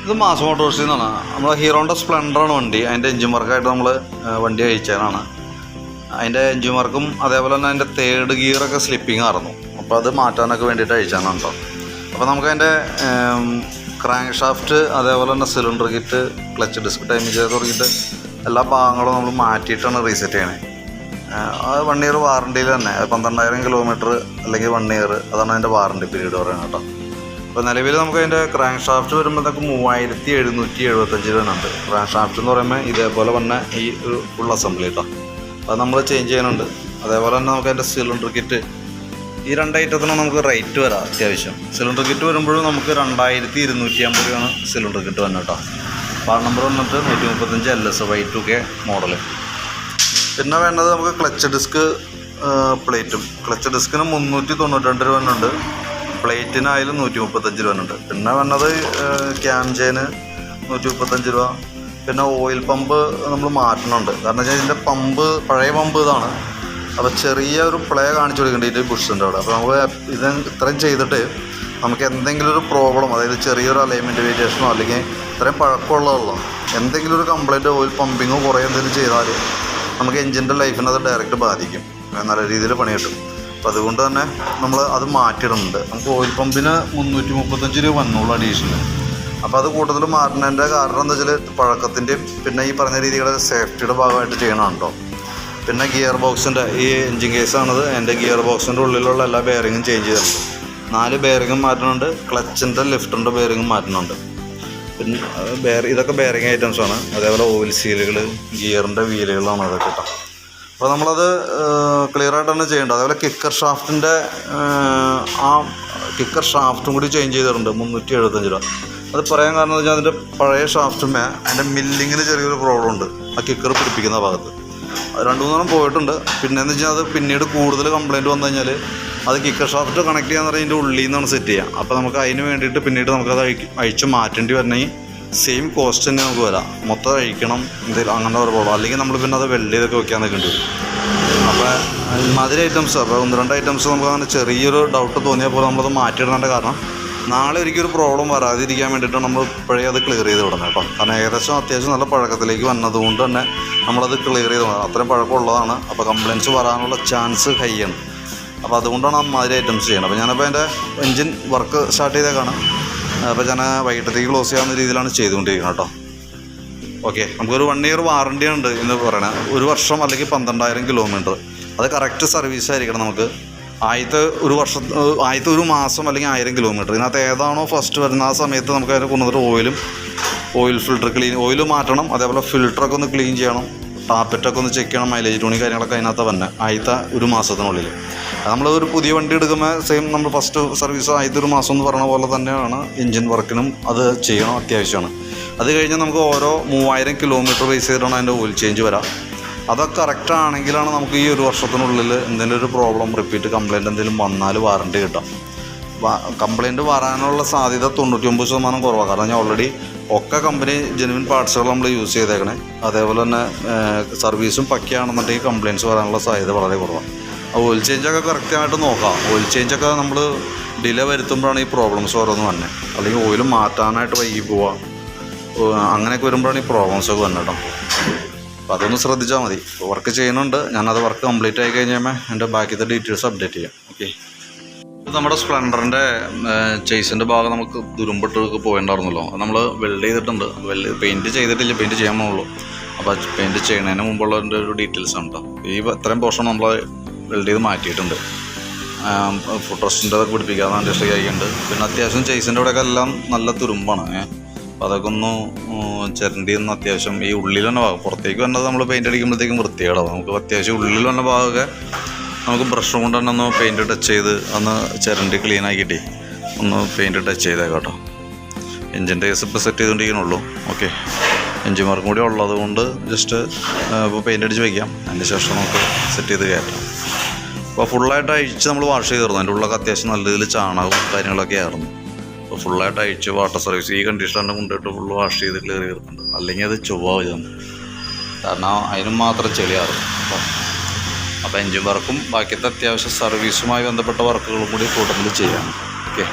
ഇത് മാസ് മോട്ടോഴ്സിൽ നിന്നാണ്. നമ്മൾ ഹീറോൻ്റെ സ്പ്ലെൻഡറാണ് വണ്ടി. അതിൻ്റെ എൻജിൻ വർക്കായിട്ട് നമ്മൾ വണ്ടി അയച്ചതാണ്. അതിൻ്റെ എൻജിൻ വർക്കും അതേപോലെ തന്നെ അതിൻ്റെ തേർഡ് ഗിയറൊക്കെ സ്ലിപ്പിംഗ് ആയിരുന്നു. അപ്പോൾ അത് മാറ്റാനൊക്കെ വേണ്ടിയിട്ട് അയച്ചാണ് കേട്ടോ. അപ്പോൾ നമുക്കതിൻ്റെ ക്രാങ്ക് ഷാഫ്റ്റ് അതേപോലെ തന്നെ cylinder kit, clutch disk, timing ചെയ്ത് തുടങ്ങിയിട്ട് എല്ലാ ഭാഗങ്ങളും നമ്മൾ മാറ്റിയിട്ടാണ് റീസെറ്റ് ചെയ്യണേ. അത് 1 ഇയർ വാറണ്ടിയിൽ തന്നെ 12,000 കിലോമീറ്റർ അല്ലെങ്കിൽ 1 ഇയർ, അതാണ് അതിൻ്റെ വാറണ്ടി പീരീഡ് പറയുന്നത് കേട്ടോ. അപ്പോൾ നിലവിൽ നമുക്ക് അതിൻ്റെ ക്രാങ്ക് ഷാഫ്റ്റ് വരുമ്പോഴത്തേക്ക് 3775 രൂപയുണ്ട്. ക്രാങ്ക് ഷാഫ്റ്റ് എന്ന് പറയുമ്പോൾ ഇതേപോലെ വന്ന ഈ ഒരു ഫുൾ അസംബ്ലി കേട്ടോ. അത് നമ്മൾ ചേഞ്ച് ചെയ്യാനുണ്ട്. അതേപോലെ തന്നെ നമുക്ക് അതിൻ്റെ സിലിണ്ടർ കിറ്റ്, ഈ 2 ഐറ്റത്തിനും നമുക്ക് റേറ്റ് വരാം അത്യാവശ്യം. സിലിണ്ടർ കിറ്റ് വരുമ്പോഴും നമുക്ക് 2250 രൂപയാണ് സിലിണ്ടർ കിറ്റ് വന്നത് കേട്ടോ. പാർട്ട് നമ്പർ വന്നിട്ട് 135 LS Y2K മോഡല്. പിന്നെ വേണ്ടത് നമുക്ക് ക്ലച്ച് ഡിസ്ക് പ്ലേറ്റും. ക്ലച്ച് ഡിസ്കിന് 392 രൂപ ഉണ്ട്, പ്ലേറ്റിനായാലും 135 രൂപ ഉണ്ട്. പിന്നെ വേണ്ടത് ക്യാം ചെയിന് 135 രൂപ. പിന്നെ ഓയിൽ പമ്പ് നമ്മൾ മാറ്റണുണ്ട്. കാരണം വെച്ചാൽ ഇതിൻ്റെ പമ്പ് പഴയ പമ്പ് ഇതാണ്. അപ്പോൾ ചെറിയ ഒരു പ്ലേ കാണിച്ചു കൊടുക്കേണ്ടി ഇതിൻ്റെ ബുഷിൻ്റെ അവിടെ. അപ്പോൾ നമുക്ക് ഇത് ഇത്രയും ചെയ്തിട്ട് നമുക്ക് എന്തെങ്കിലും ഒരു പ്രോബ്ലം, അതായത് ചെറിയൊരു അലൈൻമെൻറ്റ് വേരിയേഷനോ അല്ലെങ്കിൽ ഇത്രയും പഴക്കമുള്ളതല്ലോ എന്തെങ്കിലും ഒരു കംപ്ലൈൻറ്റ്, ഓയിൽ പമ്പിങ്ങോ കുറേ എന്തെങ്കിലും ചെയ്താൽ നമുക്ക് എൻജിൻ്റെ ലൈഫിനെ അത് ഡയറക്റ്റ് ബാധിക്കും. നല്ല രീതിയിൽ പണി കിട്ടും. അപ്പോൾ അതുകൊണ്ട് തന്നെ നമ്മൾ അത് മാറ്റിയിടുന്നുണ്ട്. നമുക്ക് ഓയിൽ പമ്പിന് 335 രൂപ വന്നുള്ളൂ അഡീഷണൽ. അപ്പോൾ അത് കൂടുതൽ മാറ്റുന്നതിൻ്റെ കാരണം എന്താ വെച്ചാൽ പഴക്കത്തിൻ്റെയും പിന്നെ ഈ പറഞ്ഞ രീതിയുടെ സേഫ്റ്റിയുടെ ഭാഗമായിട്ട് ചെയ്യണം കേട്ടോ. പിന്നെ ഗിയർ ബോക്സിൻ്റെ ഈ എൻജിൻ കേസാണത്. എൻ്റെ ഗിയർ ബോക്സിൻ്റെ ഉള്ളിലുള്ള എല്ലാ ബെയറിങ്ങും ചേഞ്ച് ചെയ്തിട്ടുണ്ട്. 4 ബെയറിങ്ങും മാറ്റുന്നുണ്ട്. ക്ലച്ചിൻ്റെ ലിഫ്റ്റിൻ്റെ ബെയറിങ്ങും മാറ്റുന്നുണ്ട്. പിന്നെ ഇതൊക്കെ ബെയറിങ് ഐറ്റംസാണ്. അതേപോലെ ഓയിൽ സീലുകൾ, ഗിയറിൻ്റെ വീലുകളാണ് അതൊക്കെ കേട്ടോ. അപ്പോൾ നമ്മളത് ക്ലിയറായിട്ട് തന്നെ ചെയ്യേണ്ടത്. അതേപോലെ കിക്കർ ഷാഫ്റ്റിൻ്റെ ആ കിക്കർ ഷാഫ്റ്റും കൂടി ചേഞ്ച് ചെയ്തിട്ടുണ്ട് 375 രൂപ. അത് പറയാൻ കാരണം എന്ന് വെച്ചാൽ അതിൻ്റെ പഴയ ഷാഫ്റ്റുമേ അതിൻ്റെ മില്ലിങ്ങിന് ചെറിയൊരു പ്രോബ്ലം ഉണ്ട്. ആ കിക്കർ പിടിപ്പിക്കുന്ന ഭാഗത്ത് 2-3 പോയിട്ടുണ്ട്. പിന്നെ എന്ന് വെച്ചാൽ അത് പിന്നീട് കൂടുതൽ കംപ്ലയിൻറ്റ് വന്നു കഴിഞ്ഞാൽ അത് കിക്കർ ഷാഫ്റ്റ് കണക്ട് ചെയ്യാന്ന് പറഞ്ഞാൽ ഇതിൻ്റെ ഉള്ളിൽ നിന്നാണ് സെറ്റ് ചെയ്യുക. അപ്പോൾ നമുക്ക് അതിന് വേണ്ടിയിട്ട് പിന്നീട് നമുക്കത് അഴിച്ച് മാറ്റേണ്ടി വരണമെങ്കിൽ സെയിം കോസ്റ്റ് തന്നെ നമുക്ക് വരാം. മൊത്തം അഴിക്കണം എന്തെങ്കിലും അങ്ങനെ ഒരു പ്രോബ്ലം. അല്ലെങ്കിൽ നമ്മൾ പിന്നെ അത് വെൽഡ് ചെയ്തൊക്കെ വെക്കാൻ നിൽക്കേണ്ടി വരും. അപ്പോൾ മധുര ഐറ്റംസ്, അപ്പോൾ 1-2 ഐറ്റംസ് നമുക്ക് അങ്ങനെ ചെറിയൊരു ഡൗട്ട് തോന്നിയാൽ പോലെ നമ്മളത് മാറ്റിയിടേണ്ട. കാരണം നാളെ ഒരിക്കലും പ്രോബ്ലം വരാതിരിക്കാൻ വേണ്ടിയിട്ടാണ് നമ്മൾ ഇപ്പോഴേ അത് ക്ലിയർ ചെയ്ത് വിടുന്നത് കേട്ടോ. കാരണം ഏകദേശം അത്യാവശ്യം നല്ല പഴക്കത്തിലേക്ക് വന്നതുകൊണ്ട് തന്നെ നമ്മളത് ക്ലിയർ ചെയ്ത് വിടണം. അത്രയും പഴക്കമുള്ളതാണ്. അപ്പോൾ കംപ്ലയിൻറ്റ്സ് വരാനുള്ള ചാൻസ് ഹൈ ആണ്. അപ്പോൾ അതുകൊണ്ടാണ് ആ മാതിരി ഐറ്റംസ് ചെയ്യണം. അപ്പോൾ ഞാനപ്പോൾ എൻ്റെ എൻജിൻ വർക്ക് സ്റ്റാർട്ട് ചെയ്തേക്കാണ്. അപ്പോൾ ഞാൻ വൈകിട്ടത്തേക്ക് ക്ലോസ് ചെയ്യാവുന്ന രീതിയിലാണ് ചെയ്തുകൊണ്ടിരിക്കുന്നത് കേട്ടോ. ഓക്കെ, നമുക്കൊരു 1 ഇയർ വാറണ്ടി ഉണ്ട് എന്ന് പറയണത്. 1 വർഷം അല്ലെങ്കിൽ 12,000 കിലോമീറ്റർ. അത് കറക്റ്റ് സർവീസ് ആയിരിക്കണം. നമുക്ക് ആദ്യത്തെ 1 മാസം അല്ലെങ്കിൽ 1000 കിലോമീറ്റർ. ഇതിനകത്ത് ഏതാണോ ഫസ്റ്റ് വരുന്ന ആ സമയത്ത് നമുക്ക് അതിനെ കൊണ്ടുവന്നിട്ട് ഓയിൽ ഫിൽറ്റർ ഓയിൽ മാറ്റണം. അതേപോലെ ഫിൽറ്ററൊക്കെ ഒന്ന് ക്ലീൻ ചെയ്യണം. ടാപ്പറ്റൊക്കെ ഒന്ന് ചെക്ക് ചെയ്യണം. മൈലേജ് ട്യൂണിങ് കാര്യങ്ങളൊക്കെ അതിനകത്ത് തന്നെ ആദ്യത്തെ 1 മാസത്തിനുള്ളിൽ. നമ്മൾ ഒരു പുതിയ വണ്ടി എടുക്കുമ്പോൾ സെയിം നമ്മൾ ഫസ്റ്റ് സർവീസ് ആദ്യത്തെ 1 മാസം എന്ന് പറഞ്ഞ പോലെ തന്നെയാണ് എൻജിൻ വർക്കിനും അത് ചെയ്യണം, അത്യാവശ്യമാണ്. അത് കഴിഞ്ഞ് നമുക്ക് ഓരോ 3000 കിലോമീറ്റർ ബേസ് ചെയ്തിട്ടാണ് അതിൻ്റെ ഓയിൽ ചേഞ്ച് വരാം. അതൊക്കെ കറക്റ്റ് ആണെങ്കിലാണ് നമുക്ക് ഈ 1 വർഷത്തിനുള്ളിൽ എന്തെങ്കിലും ഒരു പ്രോബ്ലം റിപ്പീറ്റ് കംപ്ലയിൻറ്റ് എന്തെങ്കിലും വന്നാൽ വാറണ്ടി കിട്ടാം. കംപ്ലയിൻറ്റ് വരാനുള്ള സാധ്യത 99% കുറവാണ്. കാരണം ഞാൻ ഓൾറെഡി ഒക്കെ കമ്പനി ജെനുവിൻ പാർട്സുകൾ നമ്മൾ യൂസ് ചെയ്തേക്കണേ. അതേപോലെ തന്നെ സർവീസും പക്കയാണെന്നുണ്ടെങ്കിൽ കംപ്ലയിൻറ്റ്സ് വരാനുള്ള സാധ്യത വളരെ കുറവാണ്. ഓയിൽ ചേഞ്ചൊക്കെ കറക്റ്റായിട്ട് നോക്കാം. ഓയിൽ ചേഞ്ചൊക്കെ നമ്മൾ ഡിലേ വരുത്തുമ്പോഴാണ് ഈ പ്രോബ്ലംസ് ഓരോന്ന് വന്നത്. അല്ലെങ്കിൽ ഓയിൽ മാറ്റാനായിട്ട് വൈകി പോവുക, അങ്ങനെയൊക്കെ വരുമ്പോഴാണ് ഈ പ്രോബ്ലംസൊക്കെ വന്നത് കേട്ടോ. അപ്പോൾ അതൊന്ന് ശ്രദ്ധിച്ചാൽ മതി. വർക്ക് ചെയ്യുന്നുണ്ട്. ഞാനത് വർക്ക് കംപ്ലീറ്റ് ആയി കഴിഞ്ഞാൽ എൻ്റെ ബാക്കിത്തെ ഡീറ്റെയിൽസ് അപ്ഡേറ്റ് ചെയ്യാം. ഓക്കെ, നമ്മുടെ സ്പ്ലെൻഡറിൻ്റെ ചേസിൻ്റെ ഭാഗം നമുക്ക് തുരുമ്പിട്ട് പോയിട്ടുണ്ടായിരുന്നല്ലോ. അത് നമ്മൾ വെൽഡ് ചെയ്തിട്ടുണ്ട്. പെയിൻറ്റ് ചെയ്തിട്ടില്ല, പെയിൻറ്റ് ചെയ്യാൻ പോകുള്ളൂ. അപ്പോൾ പെയിൻറ്റ് ചെയ്യുന്നതിന് മുമ്പുള്ളതിൻ്റെ ഒരു ഡീറ്റെയിൽസ് ആണ് കേട്ടോ. ഈ ഇത്രയും പോർഷൻ നമ്മൾ വെൽഡ് ചെയ്ത് മാറ്റിയിട്ടുണ്ട്. ഫുഡ് റെസ്റ്റിൻ്റെതൊക്കെ പിടിപ്പിക്കാതെ അഡ്ജസ്റ്റ് കഴിക്കുന്നുണ്ട്. പിന്നെ അത്യാവശ്യം ചേസിൻ്റെ അവിടെയൊക്കെ എല്ലാം നല്ല തുരുമ്പാണ്. അപ്പോൾ അതൊക്കെ ഒന്ന് ചിരണ്ടി ഒന്ന് അത്യാവശ്യം ഈ ഉള്ളിൽ തന്നെ ഭാഗം, പുറത്തേക്ക് വന്നത് നമ്മൾ പെയിൻറ്റ് അടിക്കുമ്പോഴത്തേക്കും വൃത്തികേടാവും. നമുക്ക് അത്യാവശ്യം ഉള്ളിൽ വന്ന ഭാഗമൊക്കെ നമുക്ക് ബ്രഷ് കൊണ്ട് തന്നെ ഒന്ന് പെയിൻറ്റ് ടച്ച് ചെയ്ത് ഒന്ന് ചിരണ്ടി ക്ലീൻ ആക്കിയിട്ട് ഒന്ന് പെയിൻറ്റ് ടച്ച് ചെയ്തേക്കാം കേട്ടോ. എൻജിൻ്റെ കേസ് ഇപ്പോൾ സെറ്റ് ചെയ്തുകൊണ്ടിരിക്കണുള്ളൂ. ഓക്കെ, എൻജിൻ വർക്കും കൂടി ഉള്ളത് കൊണ്ട് ജസ്റ്റ് ഇപ്പോൾ പെയിൻറ്റ് അടിച്ച് വയ്ക്കാം. അതിന് ശേഷം നമുക്ക് സെറ്റ് ചെയ്ത് കയറ്റാം. അപ്പോൾ ഫുള്ളായിട്ട് അഴിച്ച് നമ്മൾ വാഷ് ചെയ്തിരുന്നു. അതിൻ്റെ ഉള്ളൊക്കെ അത്യാവശ്യം നല്ല രീതിയിൽ ചാണകവും കാര്യങ്ങളൊക്കെ ആയിരുന്നു. അപ്പോൾ ഫുള്ളായിട്ട് അഴിച്ച് വാട്ടർ സർവീസ് ഈ കണ്ടീഷണറിൻ്റെ കൊണ്ടിട്ട് ഫുള്ള് വാഷ് ചെയ്ത് ക്ലിയർ ചെയ്തിട്ടുണ്ട്. അല്ലെങ്കിൽ അത് ചൊവ്വാവും. കാരണം അതിനും മാത്രം ചെളിയാറും. അപ്പോൾ എൻജിൻ വർക്കും ബാക്കിയത്തെ അത്യാവശ്യ സർവീസുമായി ബന്ധപ്പെട്ട വർക്കുകളും കൂടി കൂട്ടത്തിൽ ചെയ്യാം. ഓക്കെ.